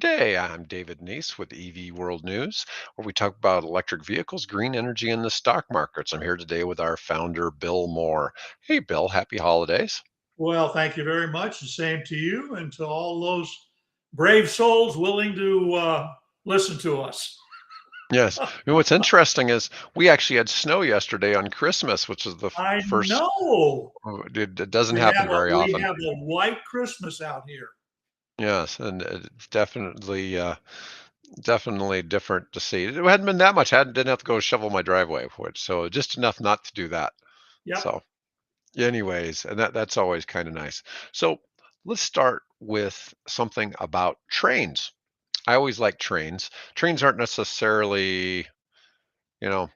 Good day. I'm David Neese with EV World News, where we talk about electric vehicles, green energy, and the stock markets. I'm here today with our founder, Bill Moore. Hey, Bill, happy holidays. Well, thank you very much. The same to you and to all those brave souls willing to listen to us. Yes. What's interesting is we actually had snow yesterday on Christmas, which is the I first, know it doesn't happen very we often. have a white Christmas out here. Yes, and it's definitely different to see. It hadn't been that much. I didn't have to go shovel my driveway for it, so just enough not to do that. Yep. So. Anyways, and that's always kind of nice. So let's start with something about trains. I always like trains. Trains aren't necessarily, you know,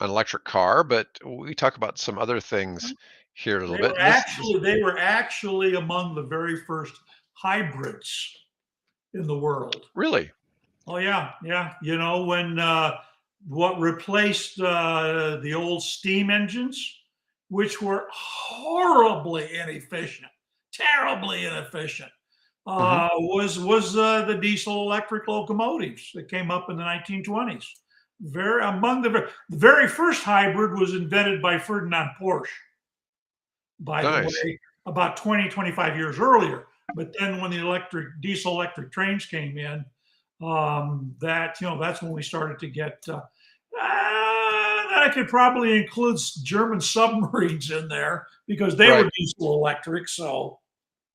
an electric car, but we talk about some other things here a little bit. And this They were actually among the very first hybrids in the world. really, Oh yeah, yeah. You know when what replaced the old steam engines, which were horribly inefficient, terribly inefficient, hmm was the diesel electric locomotives that came up in the 1920s. Very among the very first hybrid was invented by Ferdinand Porsche, by the nice. way, about 20, 25 years earlier. But then when the diesel electric trains came in, that's when we started to get that could probably include German submarines in there because they Right. were diesel electric. So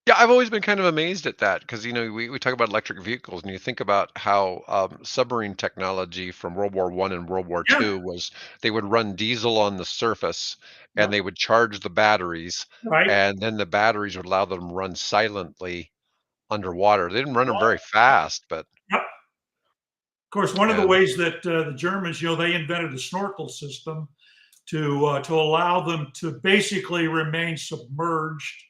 Yeah, I've always been kind of amazed at that because, we talk about electric vehicles and you think about how submarine technology from World War I and World War yeah, II was they would run diesel on the surface and yep, they would charge the batteries, right. and then the batteries would allow them to run silently underwater. They didn't run them very Well, fast, but yep. Of course, one of the and ways that the Germans, they invented a snorkel system to allow them to basically remain submerged,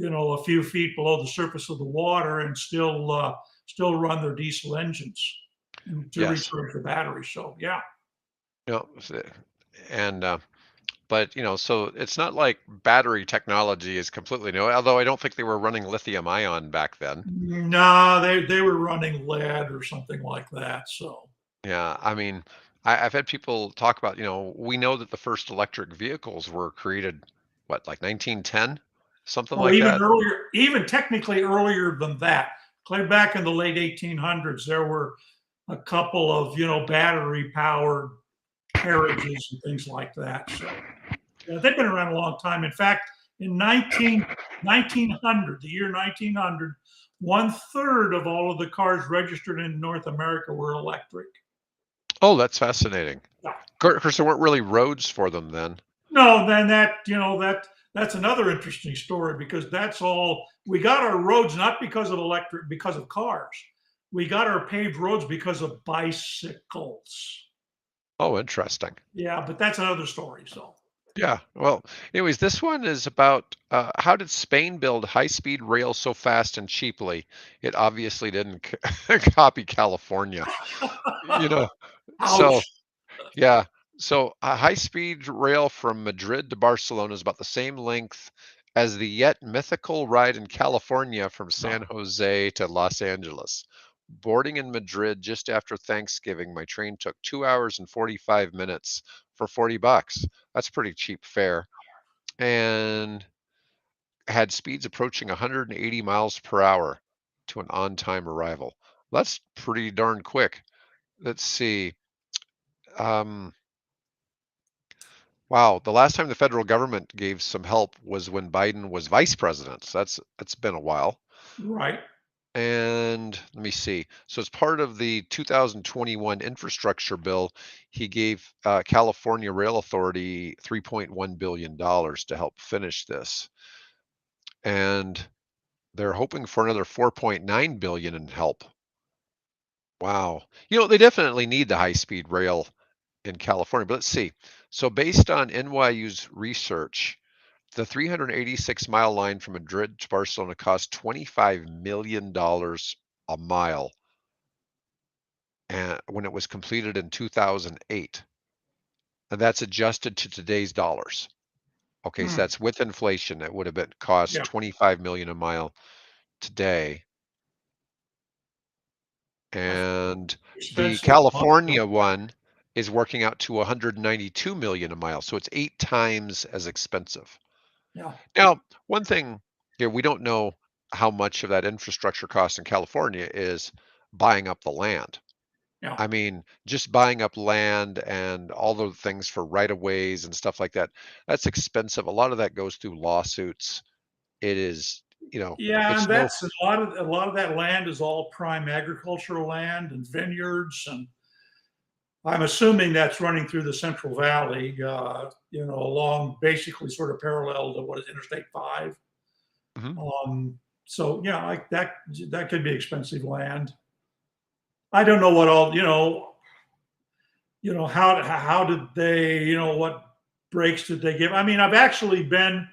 a few feet below the surface of the water and still run their diesel engines and to yes, recharge the batteries. So yeah, you know, s- and but so it's not like battery technology is completely new. Although I don't think they were running lithium ion back then. no, they were running lead or something like that. So Yeah, I mean, I've had people talk about, we know that the first electric vehicles were created, what, like 1910, something well, like even that. earlier, even technically earlier than that, clear back in the late 1800s, there were a couple of battery powered carriages and things like that. So yeah, they've been around a long time. In fact, in 1900, the year 1900, one third of all of the cars registered in North America were electric. Oh, that's fascinating. Yeah. Of course, there weren't really roads for them then. No, then that's another interesting story because that's all we got our roads not because of electric, because of cars. We got our paved roads because of bicycles. Oh, interesting. Yeah, but that's another story. So Yeah. Well, anyways, this one is about how did Spain build high-speed rail so fast and cheaply? It obviously didn't copy California. You know, so ouch. yeah. So a high-speed rail from Madrid to Barcelona is about the same length as the yet mythical ride in California from San Jose to Los Angeles. Boarding in Madrid just after Thanksgiving, my train took 2 hours and 45 minutes for $40. That's pretty cheap fare. And had speeds approaching 180 miles per hour to an on-time arrival. That's pretty darn quick. Let's see. Um, Wow, the last time the federal government gave some help was when Biden was vice president. So that's been a while. Right. And let me see. So as part of the 2021 infrastructure bill, he gave California Rail Authority $3.1 billion to help finish this. And they're hoping for another 4.9 billion in help. Wow. They definitely need the high-speed rail in California. But let's see. So based on NYU's research, the 386-mile line from Madrid to Barcelona cost $25 million a mile and when it was completed in 2008. And that's adjusted to today's dollars. Okay, so Hmm. that's with inflation. It would have been cost Yeah. 25 million a mile today. And the Expensive. California one is working out to 192 million a mile, so it's 8 times as expensive. Yeah. Now, one thing here, we don't know how much of that infrastructure cost in California is buying up the land. Yeah. I mean, just buying up land and all the things for right of ways and stuff like that, that's expensive. A lot of that goes through lawsuits. It is, Yeah, and it's no, that's a lot of that land is all prime agricultural land and vineyards, and I'm assuming that's running through the Central Valley, along basically sort of parallel to what is Interstate 5. Mhm. So yeah, like that could be expensive land. I don't know what all, how did they, what breaks did they give? I mean, I've actually been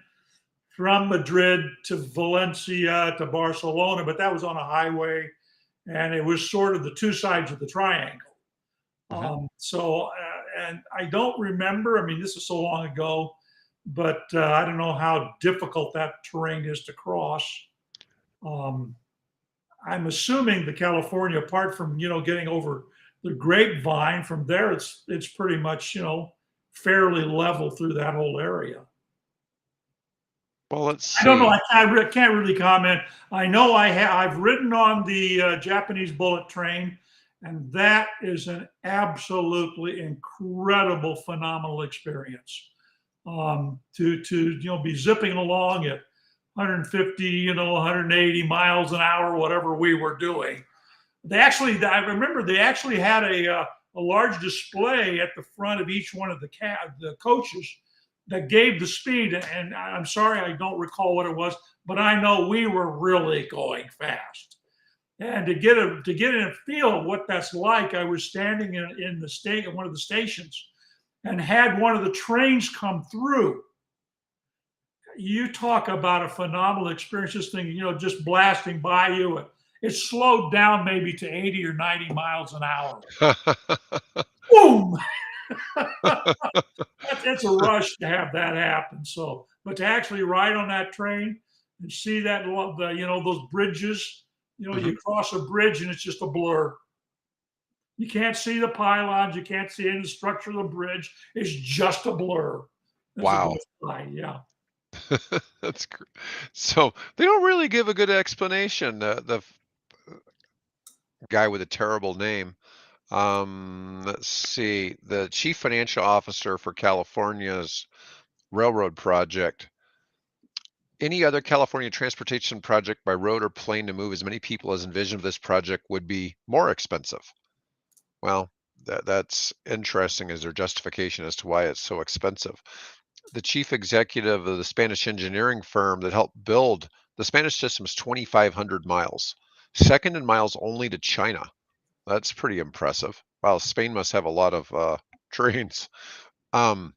from Madrid to Valencia to Barcelona, but that was on a highway, and it was sort of the two sides of the triangle. Mhm. And I don't remember. I mean, this is so long ago, but I don't know how difficult that terrain is to cross. Um, I'm assuming the California, apart from getting over the Grapevine, from there it's pretty much fairly level through that whole area. Well, let's I don't know. see. Can't really comment. I know I've ridden on the Japanese bullet train, and that is an absolutely incredible, phenomenal experience. To be zipping along at 150, 180 miles an hour, whatever we were doing. I remember they actually had a large display at the front of each one of the coaches that gave the speed. And I'm sorry, I don't recall what it was, but I know we were really going fast. And to get in a feel of what that's like, I was standing in the state at one of the stations and had one of the trains come through. You talk about a phenomenal experience. This thing, just blasting by you. It slowed down maybe to 80 or 90 miles an hour. Boom! It's a rush to have that happen. So, but to actually ride on that train and see those bridges, Mhm. you cross a bridge and it's just a blur. You can't see the pylons. You can't see any structure of the bridge. It's just a blur as it Wow. goes by. Yeah. That's so they don't really give a good explanation. The guy with a terrible name. Let's see. The chief financial officer for California's railroad project. Any other California transportation project by road or plane to move as many people as envisioned of this project would be more expensive. Well, that's interesting as their justification as to why it's so expensive. The chief executive of the Spanish engineering firm that helped build the Spanish system is 2,500 miles, second in miles only to China. That's pretty impressive. Wow, Spain must have a lot of trains. Um,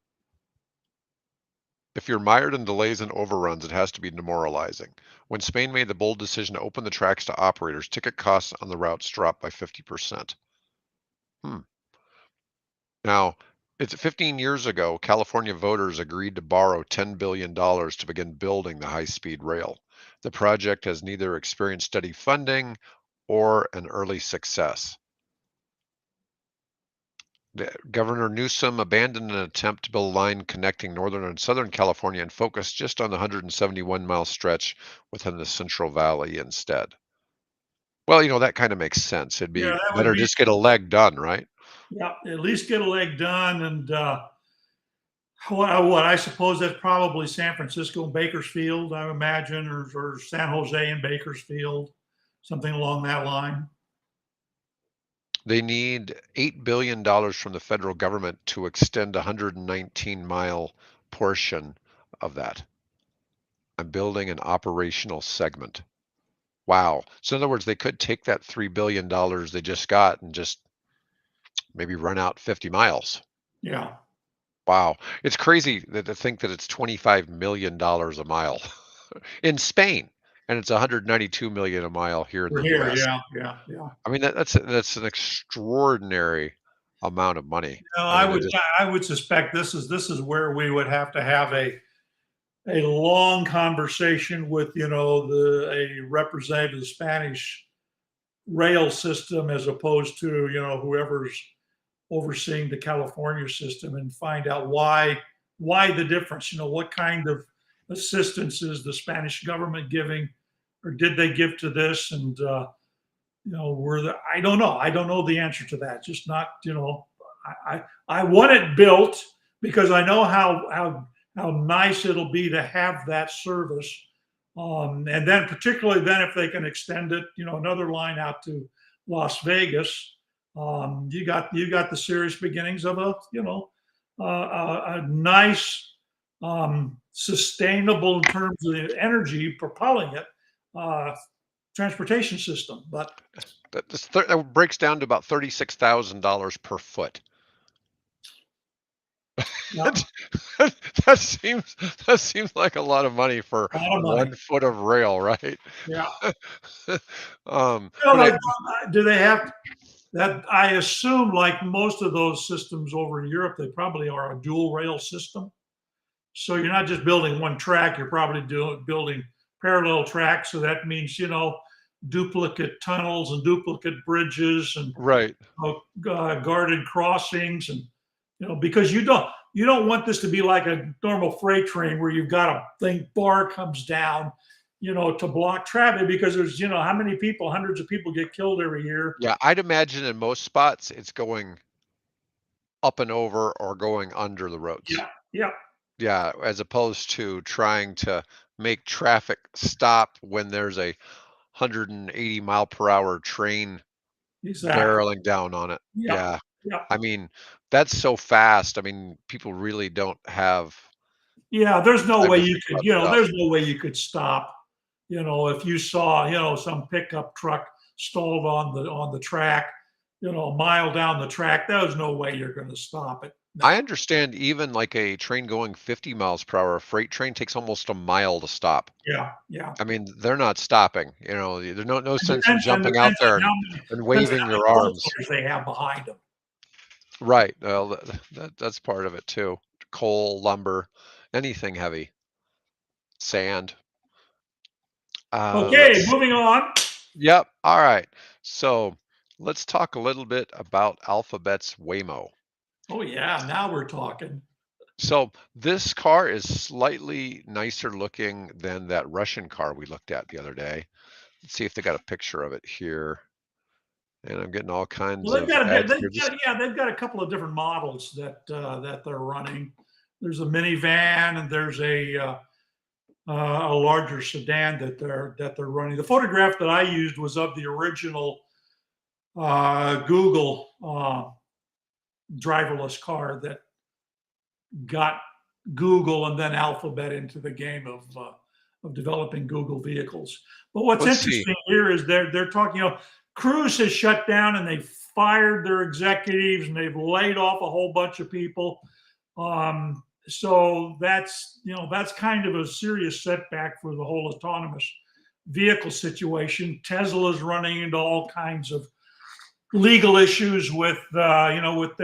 if you're mired in delays and overruns, it has to be demoralizing. When Spain made the bold decision to open the tracks to operators, ticket costs on the routes dropped by 50%. Hmm. Now, it's 15 years ago, California voters agreed to borrow $10 billion to begin building the high-speed rail. The project has neither experienced steady funding or an early success. Governor Newsom abandoned an attempt to build a line connecting northern and southern California and focused just on the 171-mile stretch within the Central Valley instead. Well, that kind of makes sense. It'd Yeah, be that would better be, just get a leg done, right? yeah, at least get a leg done. And what I suppose that's probably San Francisco and Bakersfield, I imagine, or San Jose and Bakersfield, something along that line. They need $8 billion from the federal government to extend a 119-mile portion of that. I'm building an operational segment. Wow. So in other words, they could take that $3 billion they just got and just maybe run out 50 miles. Yeah. Wow. It's crazy to think that it's $25 million a mile in Spain, and it's 192 million a mile here in We're the here. US. Yeah. Yeah. Yeah. I mean, that's an extraordinary amount of money. No, I mean, I would suspect this is where we would have to have a long conversation with a representative of the Spanish rail system as opposed to, whoever's overseeing the California system, and find out why the difference. What kind of assistance is the Spanish government giving, or did they give to this? And I don't know. I don't know the answer to that. Just not, I want it built because I know how nice it'll be to have that service. And then particularly then if they can extend it, another line out to Las Vegas, you got the serious beginnings of a nice, sustainable in terms of the energy propelling it, transportation system. But that breaks down to about $36,000 per foot. yeah, that seems that seems like a lot of money for a lot of money. 1 foot of rail, right? Yeah. But Do they have that? I assume, like most of those systems over in Europe, they probably are a dual rail system. So you're not just building one track; you're probably building parallel tracks. So that means duplicate tunnels and duplicate bridges and right. guarded crossings, and because you don't want this to be like a normal freight train where you've got a bar comes down, to block traffic, because there's how many people, hundreds of people get killed every year. Yeah, I'd imagine in most spots it's going up and over or going under the roads. Yeah, yeah, Yeah, as opposed to trying to make traffic stop when there's a 180-mile-per-hour train exactly. barreling down on it. Yeah, Yeah. yeah, I mean, that's so fast. I mean, people really don't have yeah. There's no time way to you think could, about stuff. there's no way you could stop. If you saw, some pickup truck stalled on the track, a mile down the track, there's no way you're going to stop it. No. I understand even like a train going 50 miles per hour, a freight train takes almost a mile to stop. Yeah, yeah. I mean, they're not stopping. There's no It sense in depends on jumping out depends there on how many and depends on waving how many your coal arms. flares they have behind them. Right. Well, that's part of it too. Coal, lumber, anything heavy, sand. Okay, Let's. moving on. Yep. All right. So let's talk a little bit about Alphabet's Waymo. Oh yeah, now we're talking. So this car is slightly nicer looking than that Russian car we looked at the other day. Let's see if they got a picture of it here. And I'm getting all kinds Well, they've of got a ads they've here. got, yeah, they've got a couple of different models that they're running. There's a minivan and there's a larger sedan that they're running. The photograph that I used was of the original Google driverless car that got Google and then Alphabet into the game of developing Google vehicles. But what's Let's see. interesting here is they're talking. Cruise has shut down and they fired their executives and they've laid off a whole bunch of people. So that's kind of a serious setback for the whole autonomous vehicle situation. Tesla's running into all kinds of legal issues with with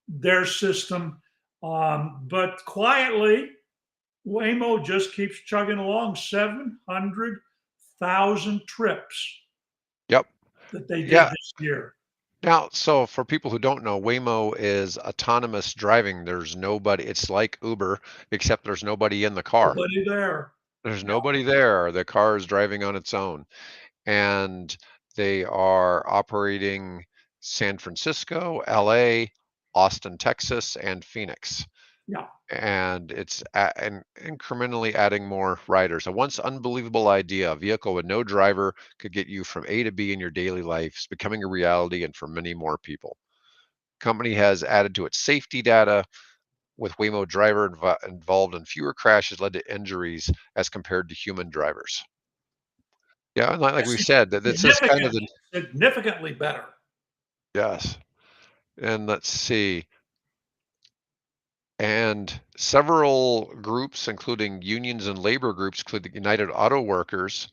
their system. But quietly, Waymo just keeps chugging along. 700,000 trips Yep. that they did Yeah. this year. Now, so for people who don't know, Waymo is autonomous driving. There's nobody. It's like Uber, except there's nobody in the car. Nobody there. There's Yeah, nobody there. The car is driving on its own. And they are operating San Francisco, LA, Austin, Texas, and Phoenix. yeah. And it's and incrementally adding more riders. A once unbelievable idea, a vehicle with no driver could get you from A to B in your daily life, is becoming a reality, and for many more people. Company has added to its safety data with Waymo driver involved in fewer crashes led to injuries as compared to human drivers. Yeah, and like we said, that it's just kind of the Significantly better. yes. And let's see. And several groups, including unions and labor groups, including the United Auto Workers,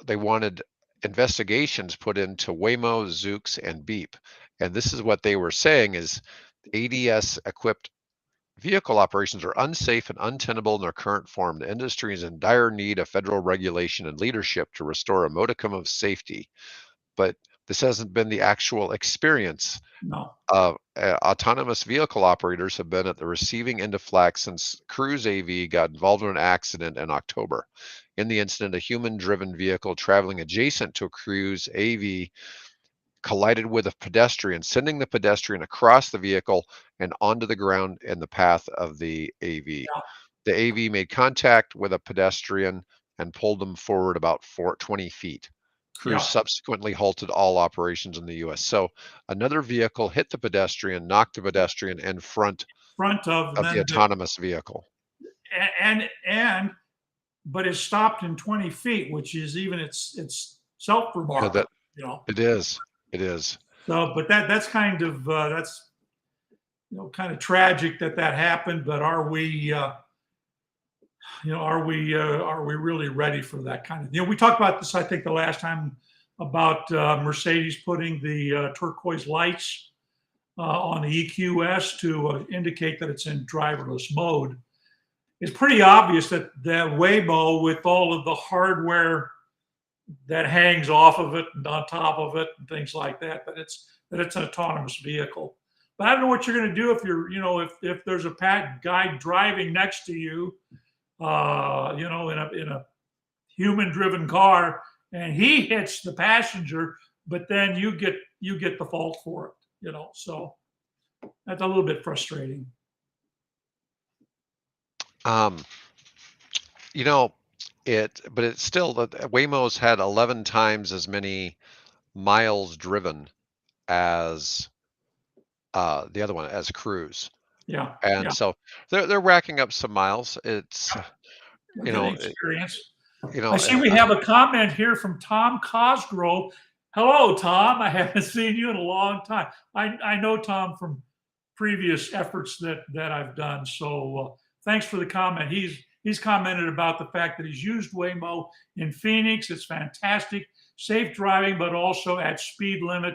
they wanted investigations put into Waymo, Zoox, and Beep. And this is what they were saying is ADS equipped vehicle operations are unsafe and untenable in their current form. The industry is in dire need of federal regulation and leadership to restore a modicum of safety. But this hasn't been the actual experience. No. Autonomous vehicle operators have been at the receiving end of flack since Cruise AV got involved in an accident in October. In the incident, a human-driven vehicle traveling adjacent to a Cruise AV collided with a pedestrian, sending the pedestrian across the vehicle and onto the ground in the path of the AV. Yeah. The AV made contact with a pedestrian and pulled them forward about 20 feet. Cruise Yeah. subsequently halted all operations in the US. So another vehicle hit the pedestrian, knocked the pedestrian in front Front of, and of the then autonomous vehicle. and but it's stopped in 20 feet, which is even it's self Yeah, remarkable, that you know. it is. It is. So, but that's kind of that's kind of tragic that that happened. But are we are we really ready for that kind of? We talked about this I think the last time about Mercedes putting the turquoise lights on the EQS to indicate that it's in driverless mode. It's pretty obvious that Waymo, with all of the hardware that hangs off of it and on top of it and things like that, that it's an autonomous vehicle. But I don't know what you're going to do if you're, if there's a guy driving next to you, in a human-driven car, and he hits the passenger, but then you get the fault for it, So that's a little bit frustrating. Um, you know, but it's still Waymo's had 11 times as many miles driven as the other one, as Cruise. Yeah, And yeah, so they're racking up some miles. It's we're you getting know, experience. you I know, see we have a comment here from Tom Cosgrove. Hello, Tom. I haven't seen you in a long time. I know Tom from previous efforts that I've done. So thanks for the comment. He's commented about the fact that he's used Waymo in Phoenix. It's fantastic, safe driving, but also at speed limit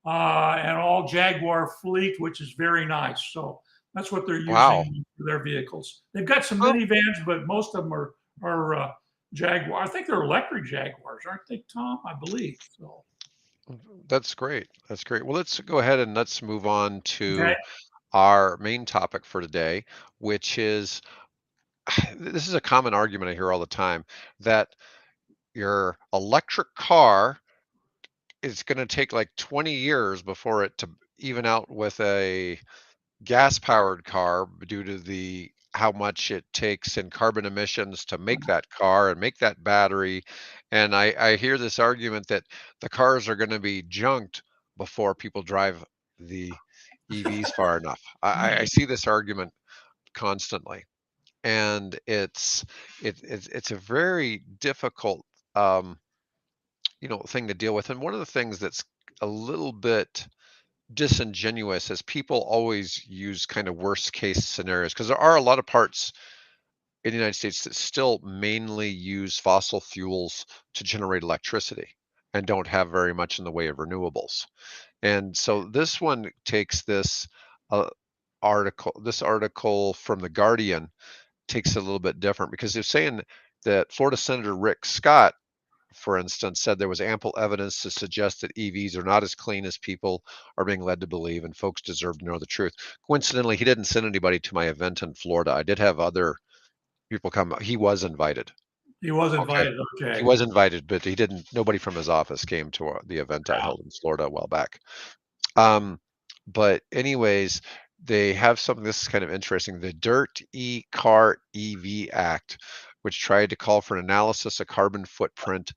and all Jaguar fleet, which is very nice. So that's what they're wow. using for their vehicles. They've got some Well, minivans, but most of them are Jaguar. I think they're electric Jaguars, aren't they, Tom? I believe so. that's great. That's great. Well, let's go ahead and let's move on Okay. to our main topic for today, which is this is a common argument I hear all the time that your electric car is going to take like 20 years before it to even out with a gas powered car due to the how much it takes in carbon emissions to make that car and make that battery. And I hear this argument that the cars are going to be junked before people drive the EVs far enough. I see this argument constantly, and it's a very difficult thing to deal with. And one of the things that's a little bit disingenuous is people always use kind of worst case scenarios because there are a lot of parts in the United States that still mainly use fossil fuels to generate electricity and don't have very much in the way of renewables. And so this one takes uh, this article from the Guardian takes it a little bit different because they're saying that Florida Senator Rick Scott, for instance, said there was ample evidence to suggest that EVs are not as clean as people are being led to believe, and folks deserve to know the truth. Coincidentally, he didn't send anybody to my event in Florida. I did have other people come. He was invited. He was Okay. invited. He Okay. was invited, but he didn't. Nobody from his office came to the event I held in Florida a while back. Um, but anyways, they have something. This is kind of interesting. The Dirt E-Car EV Act, which tried to call for an analysis of carbon footprint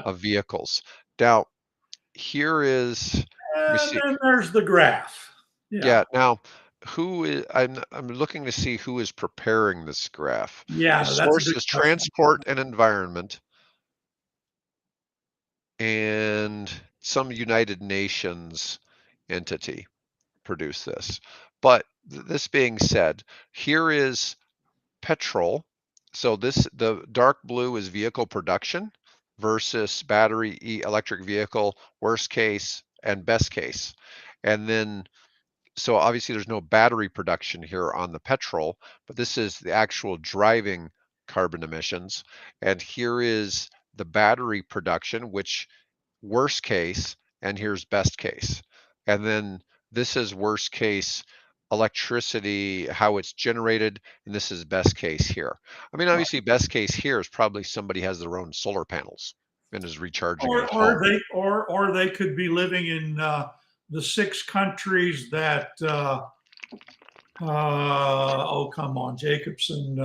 of vehicles. Now, here is, let me And see. then there's the graph. Yeah. Yeah, now I'm looking to see who is preparing this graph. The Yeah, that's a source good is question. Transport and Environment and some United Nations entity produced this. But this being said, here is petrol. So the dark blue is vehicle production versus electric vehicle, worst case and best case. And then So obviously there's no battery production here on the petrol, but this is the actual driving carbon emissions. And here is the battery production, which worst case, and here's best case. And then this is worst case electricity, how it's generated, and this is best case here. I mean, obviously best case here is probably somebody has their own solar panels and is recharging it at home. Or they could be living in the 6 countries that oh, come on, Jacobson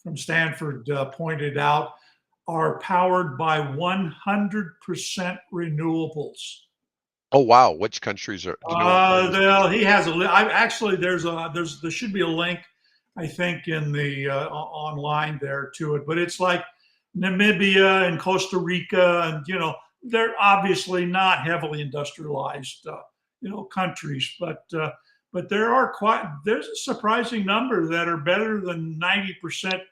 from Stanford pointed out are powered by 100% renewables. Oh wow, which countries are, do you know what those countries? He has a. Actually, there should be a link, I think, in the online there to it. But it's like Namibia and Costa Rica, and they're obviously not heavily industrialized, countries, but there's a surprising number that are better than 90%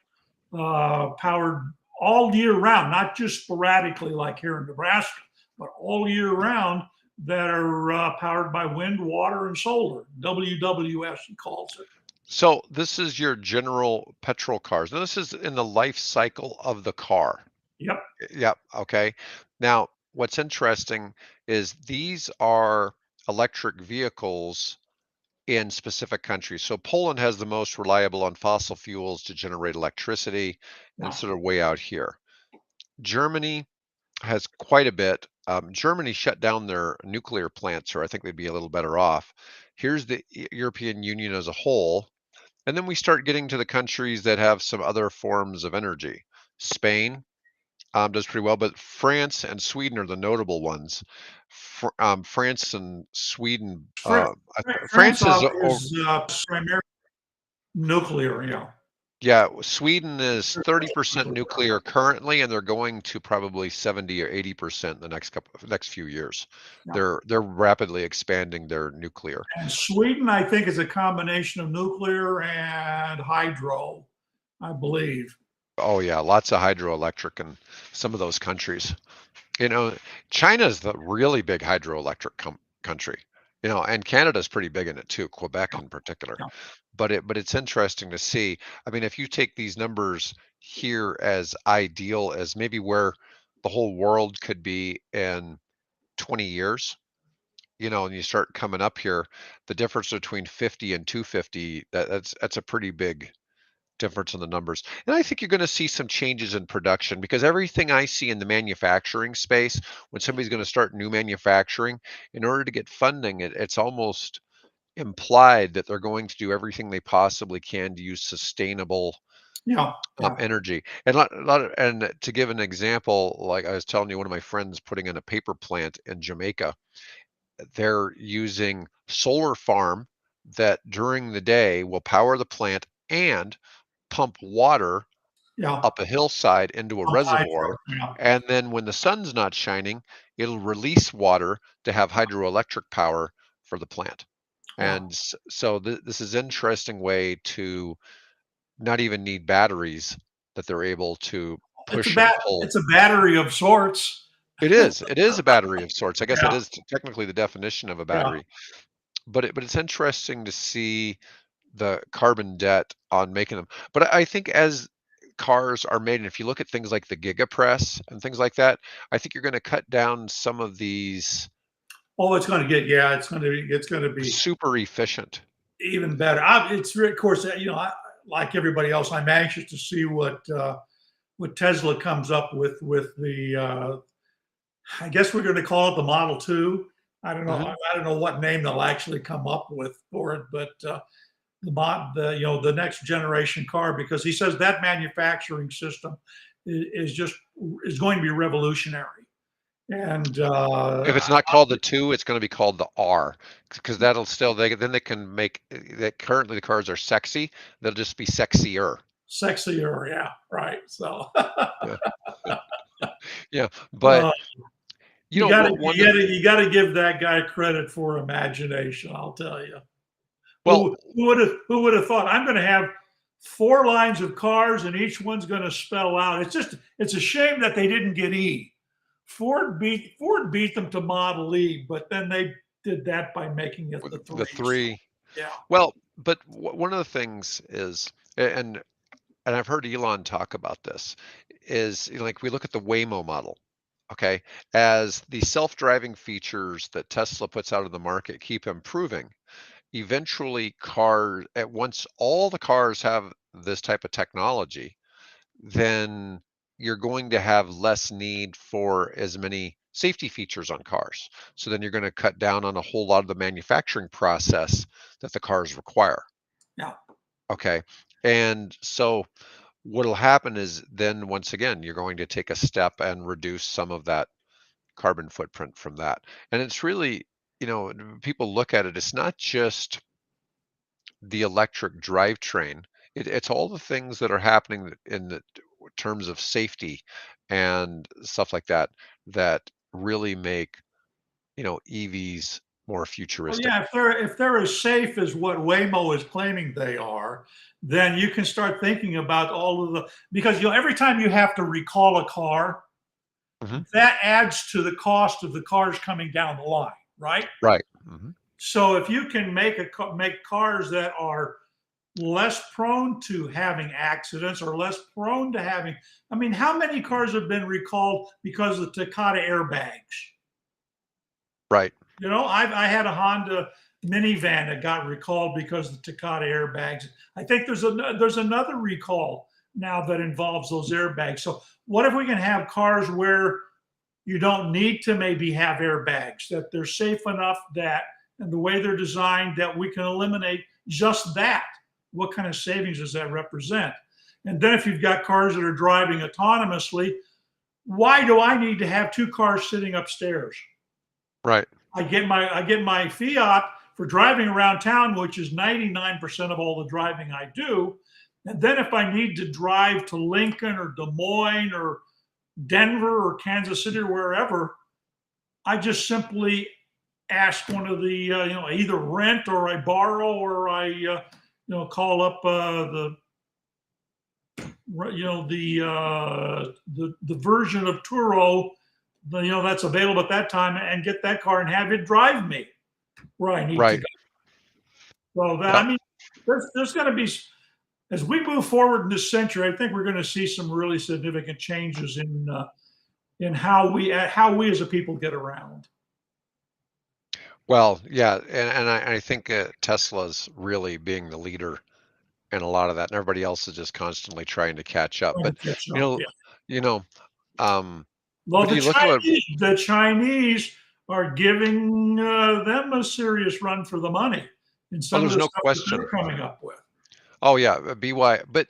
powered all year round, not just sporadically like here in Nebraska, but all year round that are powered by wind, water, and solar. WWS, he calls it. So this is your general petrol cars. Now this is in the life cycle of the car. Yep. Yep. Okay. Now, what's interesting is these are electric vehicles in specific countries. So Poland has the most reliable on fossil fuels to generate electricity, and Yeah. sort of way out here. Germany has quite a bit. Germany shut down their nuclear plants, or I think they'd be a little better off. Here's the European Union as a whole. And then we start getting to the countries that have some other forms of energy. Spain does pretty well, but France and Sweden are the notable ones. France and Sweden, France France is, is primarily nuclear. Yeah. yeah, Sweden is 30% nuclear currently, and they're going to probably 70 or 80% in the next few years. Yeah. They're rapidly expanding their nuclear. And Sweden, I think, is a combination of nuclear and hydro, I believe. Oh yeah, lots of hydroelectric in some of those countries. You know, China's the really big hydroelectric country. And Canada's pretty big in it too, Quebec in particular. Yeah. But it's interesting to see. I mean, if you take these numbers here as ideal as maybe where the whole world could be in 20 years, and you start coming up here, the difference between 50 and 250, that's a pretty big difference in the numbers. And I think you're going to see some changes in production because everything I see in the manufacturing space, when somebody's going to start new manufacturing, in order to get funding, it's almost implied that they're going to do everything they possibly can to use sustainable Yeah. energy. And and to give an example, like I was telling you, one of my friends putting in a paper plant in Jamaica, they're using solar farm that during the day will power the plant and pump water Yeah. up a hillside into a reservoir. Yeah. And then when the sun's not shining, it'll release water to have hydroelectric power for the plant. Yeah. And so this is an interesting way to not even need batteries, that they're able to push and pull. It's a battery of sorts. It is. It is a battery of sorts. I guess that Yeah. is technically the definition of a Yeah. battery. But it's interesting to see the carbon debt on making them. But I think as cars are made, and if you look at things like the Giga Press and things like that, I think you're going to cut down some of these Oh, it's going to get, yeah, it's going to be super efficient. even better. It's of course, like everybody else, I'm anxious to see what Tesla comes up with the. I guess we're going to call it the Model 2. I don't know. Mhm. I don't know what name they'll actually come up with for it, but the next generation car, because he says that manufacturing system is going to be revolutionary. And If it's not called the 2, it's going to be called the R, because that'll still then they can make that. Currently the cars are sexy. They'll just be sexier. sexier, yeah, right. So Yeah. Yeah. But you got to one of you got to give that guy credit for imagination. I'll tell you. well, Who would have thought? I'm going to have 4 lines of cars, and each one's going to spell out. It's a shame that they didn't get E. Ford beat them to Model E, but then they did that by making it with the the three. So, three. yeah. Well, but one of the things is, and I've heard Elon talk about this, is like we look at the Waymo model. Okay, as the self-driving features that Tesla puts out in the market keep improving, eventually cars, at once all the cars have this type of technology, then you're going to have less need for as many safety features on cars. So then you're going to cut down on a whole lot of the manufacturing process that the cars require. Yeah. Okay. And so what'll happen is then once again, you're going to take a step and reduce some of that carbon footprint from that. And it's really, people look at it, it's not just the electric drivetrain. It's all the things that are happening in the terms of safety and stuff like that that really make, EVs more Well, futuristic. yeah, if they're as safe as what Waymo is claiming they are, then you can start thinking about all of the because every time you have to recall a car, Hmm. that adds to the cost of the cars coming down the line, right? Right. Hmm. So if you can make cars that are less prone to having accidents or less prone to having, I mean, how many cars have been recalled because of Takata airbags? Right. I had a Honda minivan that got recalled because of the Takata airbags. I think there's another recall now that involves those airbags. So what if we can have cars where you don't need to maybe have airbags, that they're safe enough that, and the way they're designed, that we can eliminate just that? What kind of savings does that represent? And then if you've got cars that are driving autonomously, why do I need to have two cars sitting upstairs? Right. I get my Fiat for driving around town, which is 99% of all the driving I do. And then if I need to drive to Lincoln or Des Moines or Denver or Kansas City or wherever, I just simply ask one of the either rent or I borrow or I call up the version of Turo that's available at that time and get that car and have it drive me where I need to Right. go. So that, I Yep. mean, there's going to be, as we move forward in this century, I think we're going to see some really significant changes in how we as a people get around. Well, yeah, and I think Tesla's really being the leader in a lot of that, and everybody else is just constantly trying to catch up. Trying But to catch you up. know, Yeah. you know, Well, but the you look at what. Chinese are giving them a serious run for the money in Oh, some of there's the no stuff that question. they're coming up with. Oh yeah, BY, but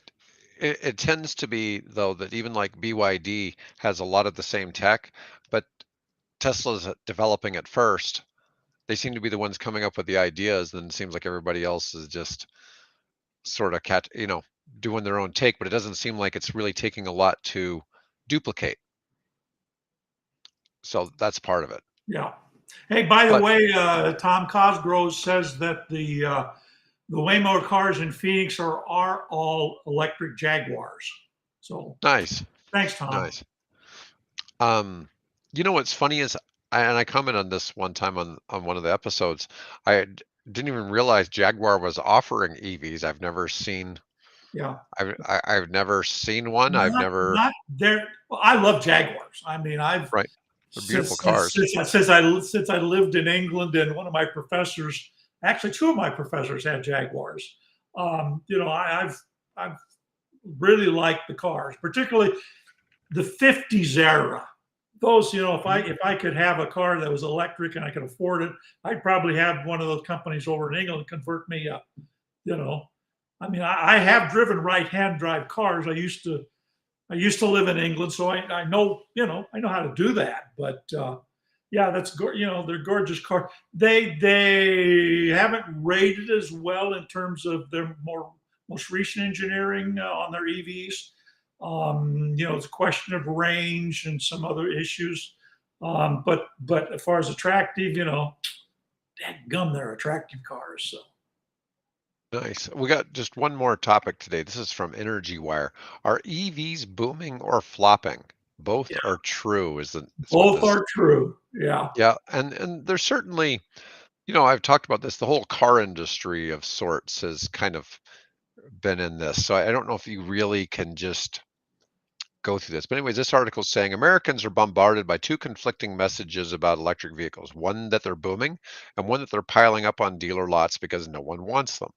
it tends to be though that even like BYD has a lot of the same tech, but Tesla's developing it first. They seem to be the ones coming up with the ideas, and it seems like everybody else is just sort of doing their own take, but it doesn't seem like it's really taking a lot to duplicate. So that's part of it. Yeah. Hey, by the But way, Tom Cosgrove says that the Waymo cars in Phoenix are all electric Jaguars. So nice, thanks, Tom. nice. Um, what's funny is, and I commented on this one time on one of the episodes. Didn't even realize Jaguar was offering EVs. Yeah. I've never seen one. I've never. Not there. Well, I love Jaguars. I mean, I've Right. They're beautiful since since cars. since, since I lived in England, and one of my professors, actually two of my professors had Jaguars. I've really liked the cars, particularly the '50s era. Those, if I Mhm. if I could have a car that was electric and I could afford it, I'd probably have one of those companies over in England convert me up. You know, I mean, I have driven right-hand drive cars. I used to live in England, so I know I know how to do that. But yeah, they're gorgeous cars. They haven't rated as well in terms of their most recent engineering on their EVs. It's a question of range and some other issues. But as far as attractive, gum, they're attractive cars. So Nice. We got just one more topic today. This is from Energy Wire. Are EVs booming or flopping? Both yeah, are true, is what both this. are true. Yeah, Yeah, and there's certainly I've talked about this. The whole car industry of sorts has kind of been in this. So I don't know if you really can just go through this. But anyways, this article is saying Americans are bombarded by two conflicting messages about electric vehicles. One that they're booming and one that they're piling up on dealer lots because no one wants them.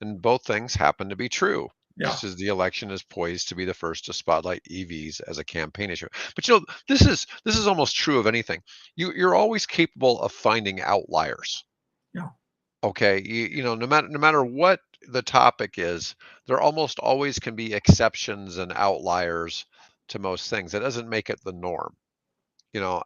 And both things happen to be true. Yeah. Just as the election is poised to be the first to spotlight EVs as a campaign issue. But this is almost true of anything. You're always capable of finding outliers. Yeah. Okay, no matter what the topic is, there almost always can be exceptions and outliers to most things. That doesn't make it the norm,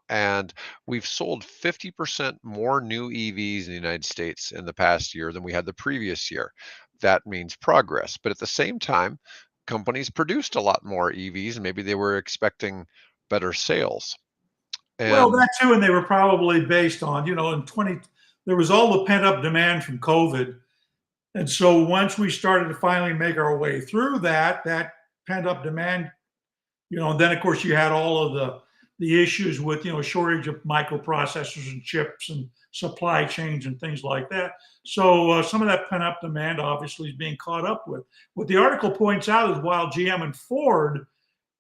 and we've sold 50% more new EVs in the United States in the past year than we had the previous year. That means progress. But at the same time, companies produced a lot more EVs, and maybe they were expecting better sales. Well, And that too, and they were probably based on, in 20, there was all the pent up demand from COVID. And so once we started to finally make our way through that pent up demand, and then of course you had all of the issues with, shortage of microprocessors and chips and supply chains and things like that. So some of that pent up demand obviously is being caught up with. What the article points out is while GM and Ford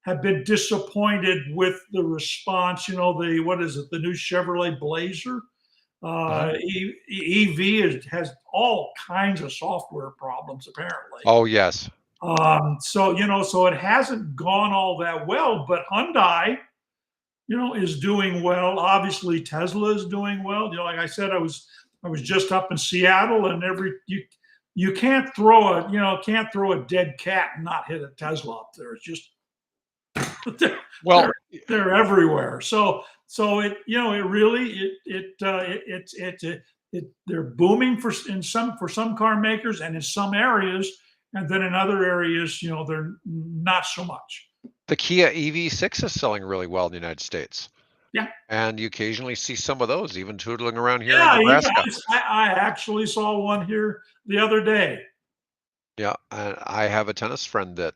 have been disappointed with the response. What is it? The new Chevrolet Blazer Mhm. EV has all kinds of software problems apparently. Oh, yes. So it hasn't gone all that well, but Hyundai, is doing well. Obviously, Tesla is doing well. Like I said, I was just up in Seattle, and you can't throw a dead cat and not hit a Tesla up there. It's just they're, Well, they're they're everywhere. So it really they're booming for some car makers and in some areas, and then in other areas, they're not so much. the Kia EV6 is selling really well in the United States. Yeah, And you occasionally see some of those even tootling around here in yeah. Nebraska. I actually saw one here the other day. Yeah, and I have a tennis friend that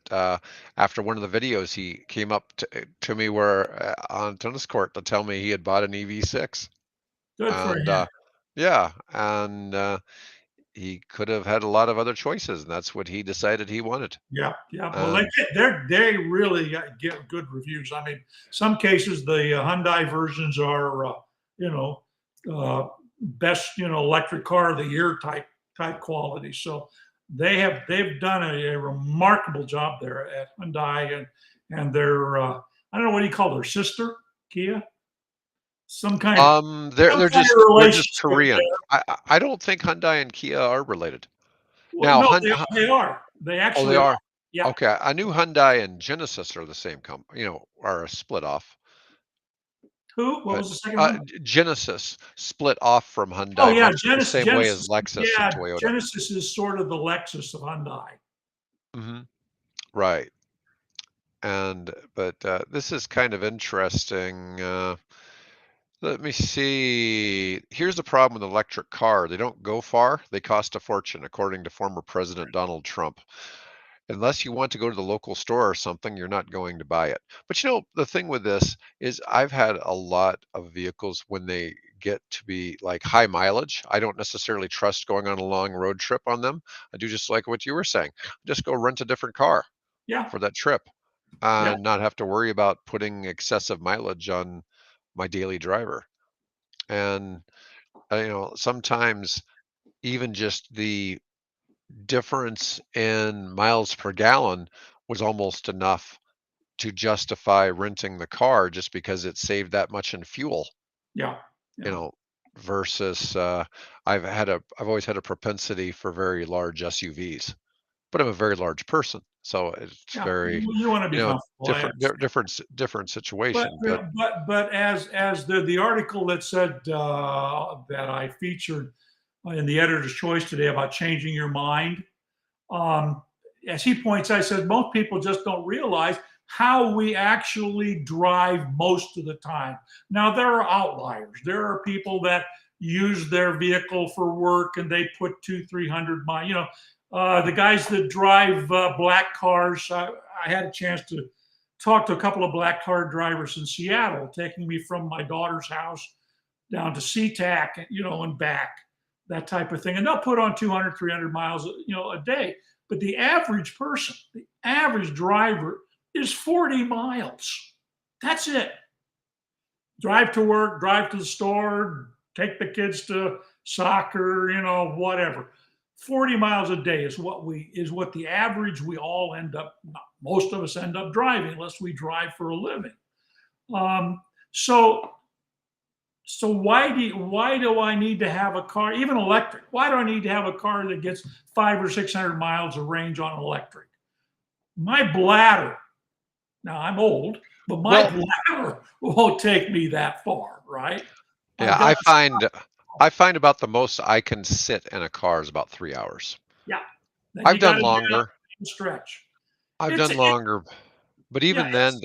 after one of the videos, he came up to me where on tennis court to tell me he had bought an EV6. Good for And him. yeah, and he could have had a lot of other choices, and that's what he decided he wanted. Yeah, yeah. Well, And they really get good reviews. I mean, some cases the Hyundai versions are you know best electric car of the year type quality. So they've done a remarkable job there at Hyundai and their I don't know what do you call their sister Kia, some kind they're some they're kind of they're just relationship Korean. there. I don't think Hyundai and Kia are related. Well, Now, no, they are. They oh, actually they are. are. Yeah. Okay, I knew Hyundai and Genesis are the same company, are a split off. Who? What But was the second one? Genesis split off from Oh Hyundai, yeah, much the same way as Lexus and Toyota. Genesis is sort of the Lexus of Hyundai. Hmm. Right. But this is kind of interesting. Let me see. Here's the problem with an electric car. They don't go far. They cost a fortune, according to former President Donald Trump. Unless you want to go to the local store or something, you're not going to buy it. But the thing with this is I've had a lot of vehicles when they get to be like high mileage. I don't necessarily trust going on a long road trip on them. I do just like what you were saying. Just go rent a different car Yeah, for that trip yeah, and not have to worry about putting excessive mileage on my daily driver. And sometimes even just the difference in miles per gallon was almost enough to justify renting the car just because it saved that much in fuel, yeah, you yeah, know, versus I've always had a propensity for very large SUVs, but I'm a very large person, so it's yeah. very, You want to be comfortable. I understand. different But situation. But as the article that said that I featured in the editor's choice today about changing your mind, um, as he points out, I said most people just don't realize how we actually drive most of the time. Now there are outliers. There are people that use their vehicle for work and they put 200-300 miles. The guys that drive black cars. I had a chance to talk to a couple of black car drivers in Seattle, taking me from my daughter's house down to SeaTac, and back. that type of thing. And they'll put on 200, 300 miles, a day. But the average person, the average driver is 40 miles. That's it. Drive to work, drive to the store, take the kids to soccer, whatever. 40 miles a day is what the average we all end up, most of us end up driving unless we drive for a living. Um, so so why do I need to have a car, even electric? Why do I need to have a car that gets 500 or 600 miles of range on electric? My bladder. Now I'm old, but my bladder won't take me that far, right? Yeah, I've got I find about the most I can sit in a car is about 3 hours. yeah. Then I've you got done to get up longer. and stretch. I've It's done it, longer, but yeah. even then,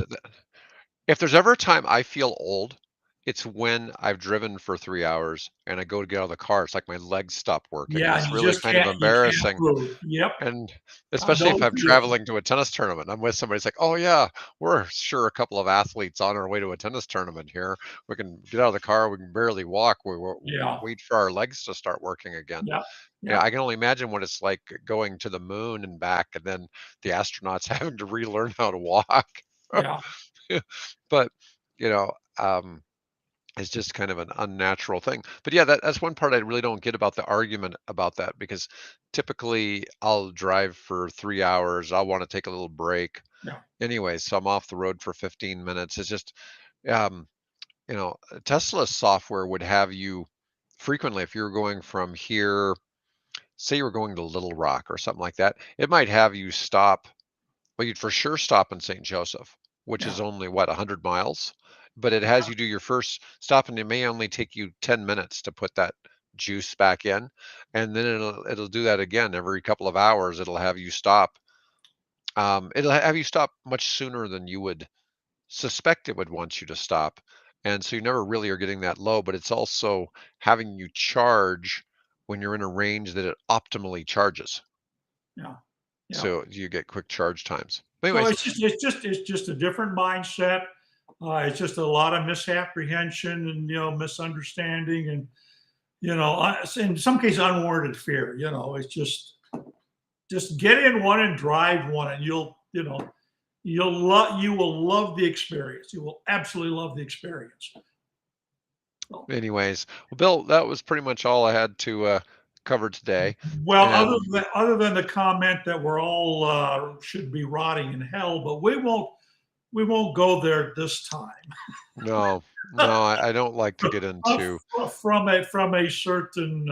if there's ever a time I feel old, it's when I've driven for 3 hours and I go to get out of the car. It's like my legs stop working, and Yeah, it's and you really just kind of can't embarrassing. move. Yep, And I especially know if the I'm feeling. traveling to a tennis tournament, I'm with somebody. It's like, oh yeah, we're sure a couple of athletes on our way to a tennis tournament here. We can get out of the car. We can barely walk. We Yeah, wait for our legs to start working again. yeah, Yeah, yeah, I can only imagine what it's like going to the moon and back, and then the astronauts having to relearn how to walk. yeah, But you know, um, it's just kind of an unnatural thing. But yeah, that's one part I really don't get about the argument about that, because typically I'll drive for 3 hours. I'll want to take a little break yeah, anyway, so I'm off the road for 15 minutes. It's just, um, Tesla's software would have you frequently, if you're going from here, say you were going to Little Rock or something like that, it might have you stop. Well, you'd for sure stop in St. Joseph, which is yeah, only what, 100 miles? But it has you do your first stop, and it may only take you 10 minutes to put that juice back in, and then it'll do that again every couple of hours. It'll have you stop. It'll have you stop much sooner than you would suspect it would want you to stop, and so you never really are getting that low. But it's also having you charge when you're in a range that it optimally charges, yeah, yeah. so you get quick charge times. But So anyways, it's just a different mindset. It's just a lot of misapprehension and misunderstanding and in some cases unwarranted fear. It's just get in one and drive one, and you will love the experience. You will absolutely love the experience. So, anyways, well, Bill, that was pretty much all I had to cover today. well, other And than other than the comment that we're all should be rotting in hell, but we won't go there this time. no, no, I don't like to get into, From a certain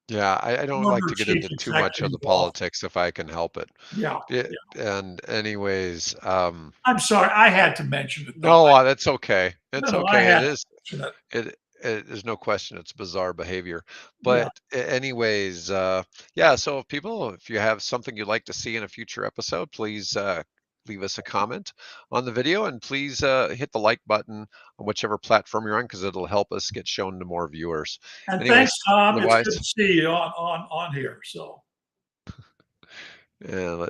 yeah, I don't like former to get chief into too much of the executive officer. politics if I can help it. Yeah, it yeah. and anyways, I'm sorry, I had to mention it though. no, that's okay. No, It's no, I okay. had to mention it. It, there's no question. It's bizarre behavior. Yeah, But anyways, yeah. So if you have something you'd like to see in a future episode, please leave us a comment on the video, and please hit the like button on whichever platform you're on, because it'll help us get shown to more viewers. and thanks, Anyways, Tom. It's good otherwise, to see you on here. So. let's